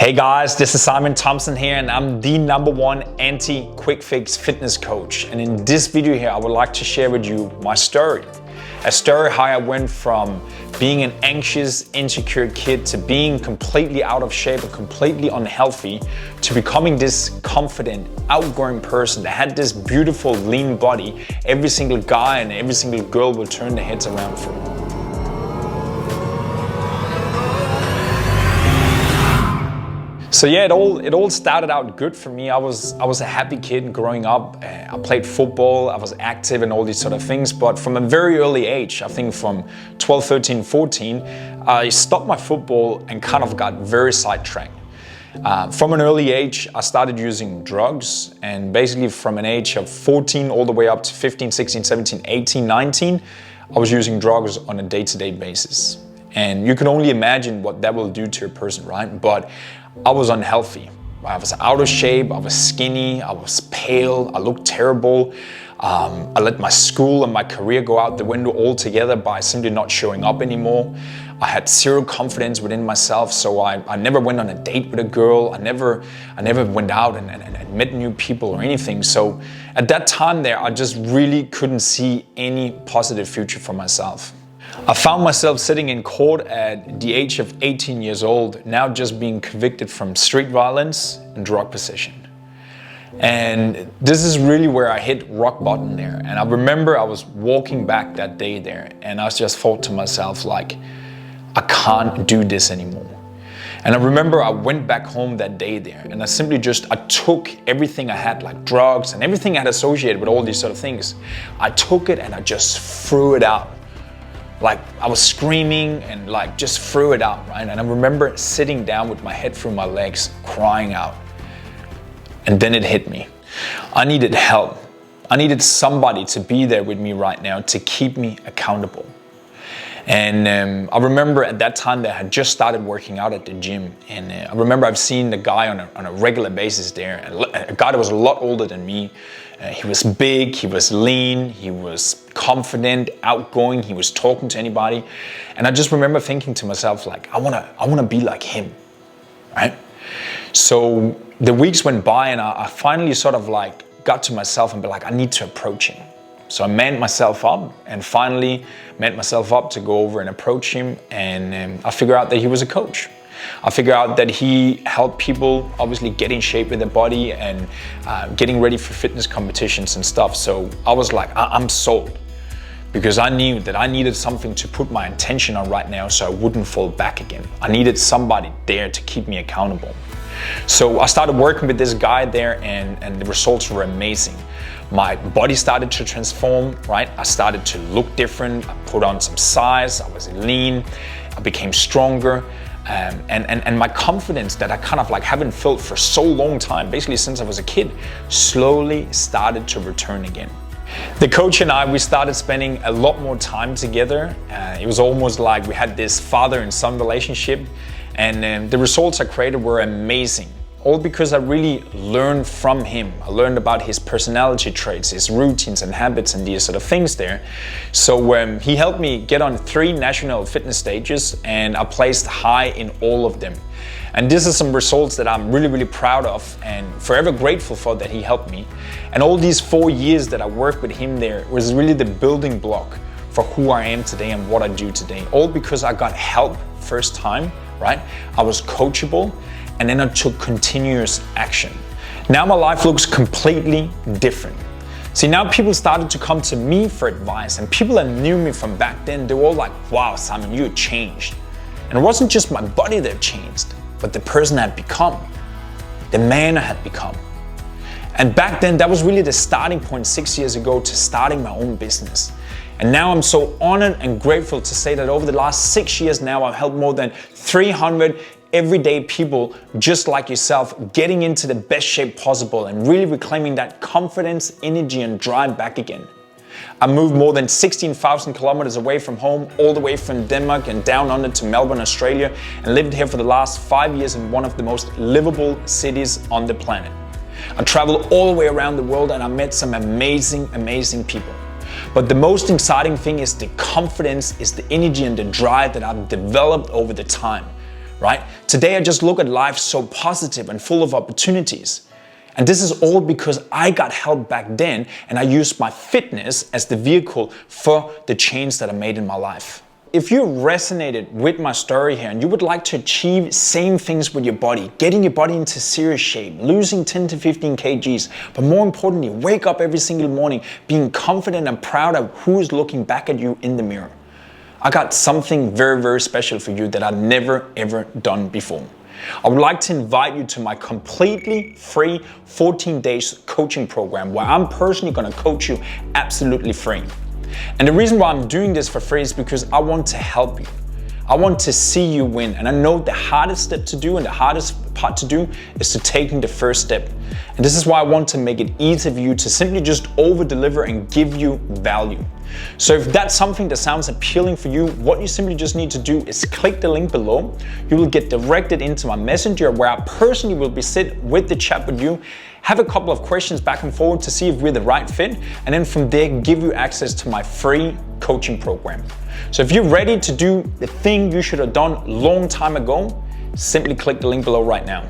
Hey guys, this is Simon Thompson here, and I'm the #1 anti-quick fix fitness coach. And in this video here, I would like to share with you my story. A story how I went from being an anxious, insecure kid to being completely out of shape and completely unhealthy to becoming this confident, outgoing person that had this beautiful, lean body every single guy and every single girl would turn their heads around for. So yeah, it all started out good for me. I was a happy kid growing up. I played football, I was active and all these sort of things. But from a very early age, I think from 12, 13, 14, I stopped my football and kind of got very sidetracked. From an early age, I started using drugs, and basically from an age of 14 all the way up to 15, 16, 17, 18, 19, I was using drugs on a day-to-day basis. And you can only imagine what that will do to a person, right? But I was unhealthy. I was out of shape, I was skinny, I was pale, I looked terrible. I let my school and my career go out the window altogether by simply not showing up anymore. I had zero confidence within myself, so I never went on a date with a girl. I never went out and met new people or anything. So at that time there, I just really couldn't see any positive future for myself. I found myself sitting in court at the age of 18 years old, now just being convicted from street violence and drug possession. And this is really where I hit rock bottom there. And I remember I was walking back that day there, and I just thought to myself, like, I can't do this anymore. And I remember I went back home that day there, and I took everything I had, like drugs and everything I had associated with all these sort of things. I took it and I just threw it out. Like I was screaming and like just threw it out, right? And I remember sitting down with my head through my legs, crying out. And then it hit me. I needed help. I needed somebody to be there with me right now to keep me accountable. And I remember at that time that I had just started working out at the gym. And I remember I've seen the guy on a regular basis there, a guy that was a lot older than me. He was big, he was lean, he was confident, outgoing, he was talking to anybody. And I just remember thinking to myself, like, I wanna be like him, right? So the weeks went by and I finally sort of like got to myself and be like, I need to approach him. So I manned myself up and finally manned myself up to go over and approach him, and I figured out that he was a coach. I figured out that he helped people obviously get in shape with their body and getting ready for fitness competitions and stuff. So I was like, I'm sold, because I knew that I needed something to put my attention on right now so I wouldn't fall back again. I needed somebody there to keep me accountable. So I started working with this guy there, and the results were amazing. My body started to transform, right? I started to look different. I put on some size, I was lean, I became stronger. And my confidence that I kind of like haven't felt for so long time, basically since I was a kid, slowly started to return again. The coach and I, we started spending a lot more time together. It was almost like we had this father and son relationship, and the results I created were amazing. All because I really learned from him. I learned about his personality traits, his routines and habits and these sort of things there. So he helped me get on 3 national fitness stages, and I placed high in all of them. And this is some results that I'm really, really proud of and forever grateful for that he helped me. And all these 4 years that I worked with him there was really the building block for who I am today and what I do today. All because I got help first time, right? I was coachable, and then I took continuous action. Now my life looks completely different. See, now people started to come to me for advice, and people that knew me from back then, they were all like, wow, Simon, you changed. And it wasn't just my body that changed, but the person I had become, the man I had become. And back then, that was really the starting point 6 years ago to starting my own business. And now I'm so honored and grateful to say that over the last 6 years now, I've helped more than 300 everyday people just like yourself getting into the best shape possible and really reclaiming that confidence, energy, and drive back again. I moved more than 16,000 kilometers away from home, all the way from Denmark and down under to Melbourne, Australia, and lived here for the last 5 years in one of the most livable cities on the planet. I traveled all the way around the world, and I met some amazing, amazing people. But the most exciting thing is the confidence, is the energy and the drive that I've developed over the time. right? Today I just look at life so positive and full of opportunities. And this is all because I got help back then and I used my fitness as the vehicle for the change that I made in my life. If you resonated with my story here and you would like to achieve same things with your body, getting your body into serious shape, losing 10 to 15 kgs, but more importantly, wake up every single morning being confident and proud of who's looking back at you in the mirror, I got something very, very special for you that I've never ever done before. I would like to invite you to my completely free 14 days coaching program where I'm personally going to coach you absolutely free. And the reason why I'm doing this for free is because I want to help you. I want to see you win. And I know the hardest step to do and the hardest part to do is to taking the first step. And this is why I want to make it easy for you to simply just over deliver and give you value. So if that's something that sounds appealing for you, what you simply just need to do is click the link below. You will get directed into my messenger where I personally will be sit with the chat with you, have a couple of questions back and forward to see if we're the right fit, and then from there give you access to my free coaching program. So if you're ready to do the thing you should have done a long time ago, simply click the link below right now.